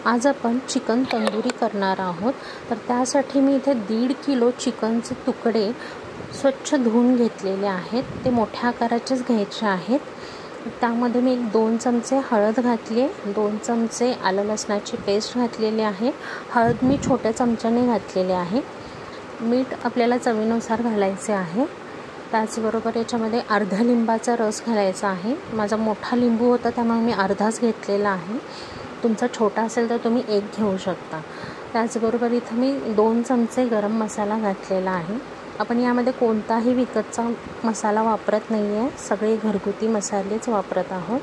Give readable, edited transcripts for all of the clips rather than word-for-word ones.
आज आपण चिकन तंदुरी करणार आहोत। तर त्यासाठी मी इथे 1.5 किलो चिकनचे तुकडे स्वच्छ धुवून घेतलेले आहेत। ते मोठ्या आकाराचेच घ्यायचे आहेत। त्यामध्ये मी 2 चमचे हळद घातली, 2 चमचे आलं लसणाची पेस्ट घातलेली आहे। हळद मी छोट्या चमच्याने घातलेले आहे। मीठ आपल्याला चवीनुसार घालायचे आहे। त्याचबरोबर याच्यामध्ये अर्धा लिंबाचा रस घालायचा आहे। माझा मोठा लिंबू होता त्यामुळे मी अर्धाच घेतलेला आहे। तुमचा छोटा असेल तर तुम्ही 1 घेऊ शकता। त्याचबरोबर इथे मी 2 चमचे गरम मसाला घातलेला आहे। आपण यामध्ये कोणताही विकतचा मसाला वापरत नाही आहे, सगळे घरगुती मसालेच वापरत आहोत।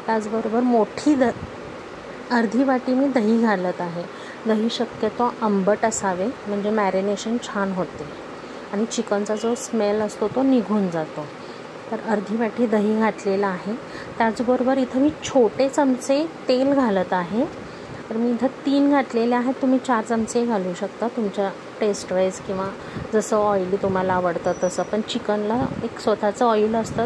त्याचबरोबर अर्धी वाटी मी दही घालत आहे। दही शक्यतो आंबट असावे म्हणजे मॅरिनेशन छान होते आणि चिकनचा जो स्मेल असतो तो निघून जातो। तर अर्धी वाटी दही घातलेला आहे। त्याचबरोबर इथे मी छोटे चमचे तेल घालत आहे। तर मी इथे 3 घातलेले आहेत, तुम्ही 4 चमचे घालू शकता तुमच्या टेस्ट वाईज किंवा जसं ऑइली तुम्हाला आवडतं तसं। पण चिकनला एक स्वतःचं ऑइल असतं,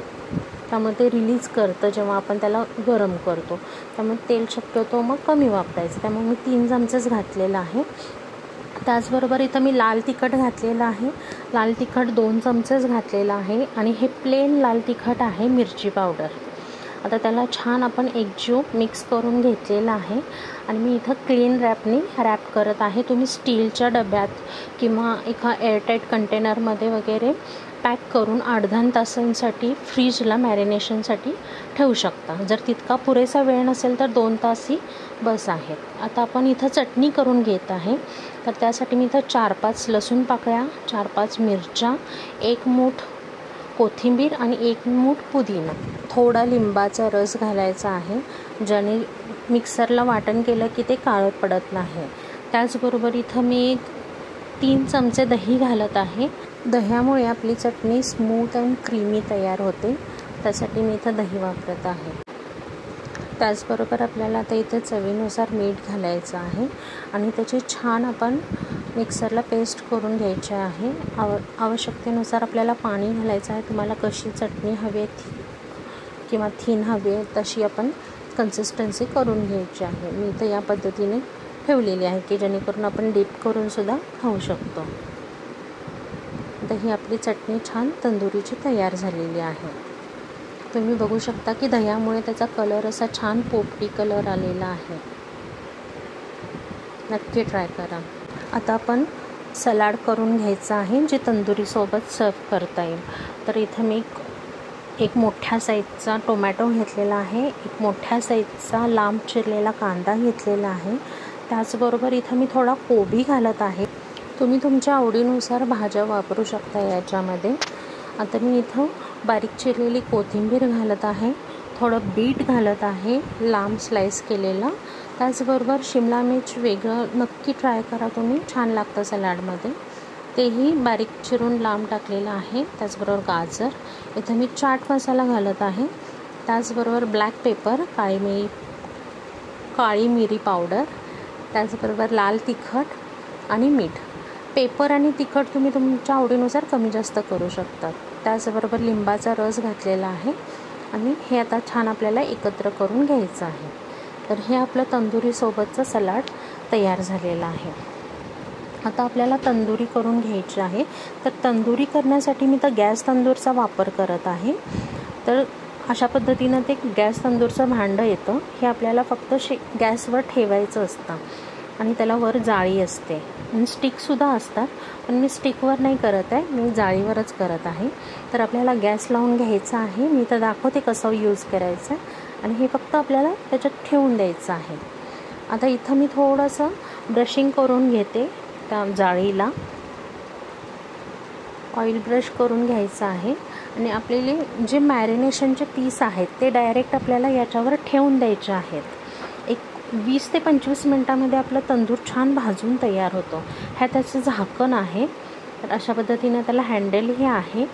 त्यामुळे ते रिलीज करतं जेव्हा आपण त्याला गरम करतो। त्यामुळे तेल शक्यतो मग कमी वापरायचं, त्यामुळे मी 3 चमचेच घातलेलं आहे। त्याचबरोबर इथं मी लाल तिखट घातलेलं आहे। लाल तिखट 2 चमचेच घातलेलं आहे आणि हे प्लेन लाल तिखट आहे, मिरची पावडर। आता त्याला छान आपण एकजीव मिक्स करून घेतलेलं आहे आणि मी इथं क्लीन रॅपनी रॅप करत आहे। तुम्ही स्टीलच्या डब्यात किंवा एका एअरटाईट कंटेनरमध्ये वगैरे पॅक करून 8-10 तासांसाठी फ्रीजला मॅरिनेशनसाठी ठेवू शकता। जर तितका पुरेसा वेळ नसेल तर 2 तासही बस आहेत। आता आपण इथं चटणी करून घेत आहे। तर त्यासाठी मी इथं 4-5 लसूण पाकळ्या, 4-5 मिरच्या, 1 मूठ कोथिंबीर आणि 1 मूठ पुदिना, थोडा लिंबाचा रस घालायचा आहे, ज्याने मिक्सरला वाटण केलं की ते काळं पडत नाही। त्याचबरोबर इथं मी 3 चमचे दही घालत आहे। दह्यामुळे आपली चटणी स्मूथ अँड क्रीमी तयार होते, त्यासाठी मी इथं दही वापरत आहे। त्याचबरोबर आपल्याला आता इथे चवीनुसार मीठ घालायचं आहे आणि त्याची छान आपण मिक्सरला पेस्ट करून घ्यायची आहे। आवश्यकतेनुसार आपल्याला पाणी घालायचं आहे। तुम्हाला कशी चटणी हवी आहे किंवा थिन हवी आहे तशी आपण कन्सिस्टन्सी करून घ्यायची आहे। मी इथं या पद्धतीने ठेवलेली आहे की जेणेकरून आपण डीप करून सुद्धा खाऊ शकतो। आता ही आपली चटणी छान तंदुरीची तयार झालेली आहे। तुम्ही बघू शकता की दह्यामुळे त्याचा कलर असा छान पोपटी कलर आलेला आहे। नक्की ट्राय करा। आता आपण सलाड करून घ्यायचं आहे, जे तंदुरीसोबत सर्व करता येईल। तर इथं मी एक मोठ्या साईजचा टोमॅटो घेतलेला आहे, एक मोठ्या साईजचा लांब चिरलेला कांदा घेतलेला आहे। त्याचबरोबर इथं मी थोडा कोबी घालत आहे। तुम्ही तुमच्या आवडीनुसार भाज्या वापरू शकता याच्यामध्ये। आता मी इथं बारीक चिरलेली कोथिंबीर घालत आहे, थोडं बीट घालत आहे लांब स्लाइस केलेलं। त्याचबरोबर शिमला मिर्च वेगळं नक्की ट्राय करा तुम्ही, छान लागतं सलाडमध्ये, तेही बारीक चिरून लांब टाकलेलं आहे। त्याचबरोबर गाजर, इथं मी चाट मसाला घालत आहे। त्याचबरोबर ब्लॅक पेपर, काळी मिरी पावडर, त्याचबरोबर लाल तिखट आणि मीठ। पेपर आणि तिखट तुम्ही तुमच्या आवडीनुसार कमी जास्त करू शकता। त्याचबरोबर लिंबाचा रस घातलेला आहे आणि हे आता छान आपल्याला एकत्र करून घ्यायचं आहे। तर हे आपलं तंदुरीसोबतचं सलाड तयार झालेलं आहे। आता आपल्याला तंदुरी करून घ्यायची आहे। तर तंदुरी करण्यासाठी मी तर गॅस तंदूरचा वापर करत आहे। तर अशा पद्धतीनं ते गॅस तंदूरचं भांडं येतं, हे आपल्याला फक्त गॅसवर ठेवायचं असतं आणि त्याला वर जाळी असते आणि स्टिकसुद्धा असतात, पण मी स्टिकवर नाही करत आहे, मी जाळीवरच करत आहे। तर आपल्याला गॅस लावून घ्यायचा आहे। मी तर दाखवते कसं यूज करायचं आणि हे फक्त आपल्याला त्याच्यात ठेवून द्यायचं आहे। आता इथं मी थोडंसं ब्रशिंग करून घेते त्या जाळीला, ऑइल ब्रश करून घ्यायचं आहे आणि आपल्याला जे मॅरिनेशनचे पीस आहेत ते डायरेक्ट आपल्याला याच्यावर ठेवून द्यायचे आहेत। एक 20 ते 25 मिनटामध्ये आपला तंदूर छान भाजून तयार होतो। ह्या त्याचं झाकण आहे। तर अशा पद्धतीने त्याला हँडल हे आहे।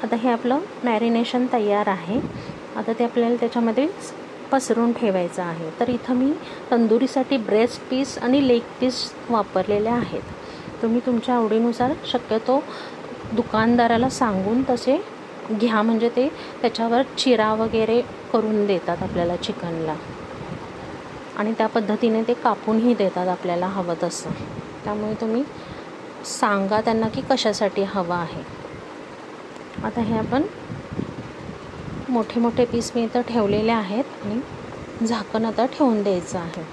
आता हे आपलं मॅरिनेशन तयार आहे। आता ते आपल्याला त्याच्यामध्ये पसरून ठेवायचं आहे। तर इथं मी तंदुरीसाठी ब्रेस्ट पीस आणि लेग पीस वापरलेले आहेत। तुम्ही तुमच्या आवडीनुसार शक्यतो दुकानदाराला सांगून तसे घ्या, म्हणजे ते त्याच्यावर चिरा वगैरे करून देतात आपल्याला चिकनला। आणि त्या पद्धतीने ते कापूनही देतात आपल्याला हवं तसं. त्यामुळे तुम्ही सांगा त्यांना की कशासाठी हवं आहे. आता हे आपण मोठे मोठे पीस मी इथं ठेवलेले आहेत आणि झाकण आता ठेवून द्यायचं आहे.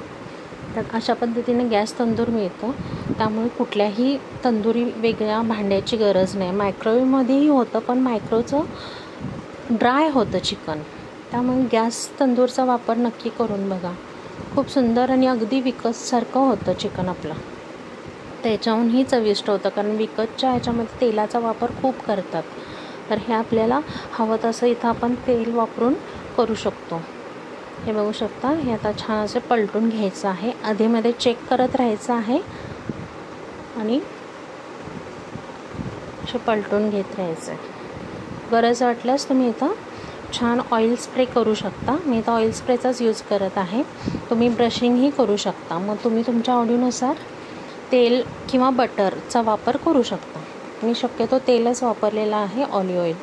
तर अशा पद्धतीने गॅस तंदूर मिळतं, त्यामुळे कुठल्याही तंदुरी वेगळ्या भांड्याची गरज नाही. मायक्रोवेव्हमध्येही होतं, पण मायक्रोचं ड्राय होतं चिकन. त्यामुळे गॅस तंदूरचा वापर नक्की करून बघा. खूप सुंदर आणि अगदी विकतसारखं होतं चिकन आपलं. त्याच्याहूनही चविष्ट होतं, कारण विकतच्या ह्याच्यामध्ये तेलाचा वापर खूप करतात. तर हे आपल्याला हवं तसं इथं आपण तेल वापरून करू शकतो. हे बघू शकता, हे आता छान असे पलटून घ्यायचं आहे. आधीमध्ये चेक करत राहायचं आहे आणि असे पलटून घेत राहायचं आहे. गरज वाटल्यास तुम्ही इथं छान ऑइल स्प्रे करू शकता. मी इथं ऑइल स्प्रेचाच यूज करत आहे. तुम्ही ब्रशिंगही करू शकता. मग तुम्ही तुमच्या आवडीनुसार तेल किंवा बटरचा वापर करू शकता. मी शक्यतो तेलच वापरलेला आहे, ऑलिव्ह ऑइल.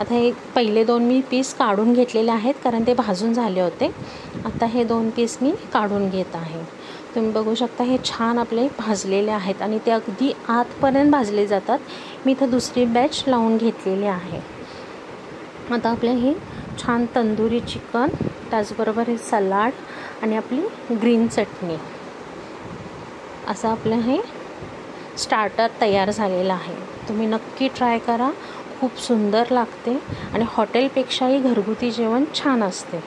आता हे पहिले 2 मी पीस काढून घेतलेले आहेत, कारण ते भाजून झाले होते. आता हे 2 पीस मी काढून घेत आहे. तुम्ही बघू शकता, हे छान आपले भाजलेले आहेत आणि ते अगदी आतपर्यंत भाजले जातात. मी इथं दुसरी बॅच लावून घेतलेली आहे. आता आपले हे छान तंदुरी चिकन, त्याचबरोबर हे सलाड आणि आपली ग्रीन चटणी, असं आपलं हे स्टार्टर तयार झालेलं आहे. तुम्ही नक्की ट्राय करा. खूप सुंदर लागते आणि हॉटेलपेक्षाही घरगुती जेवण छान असते.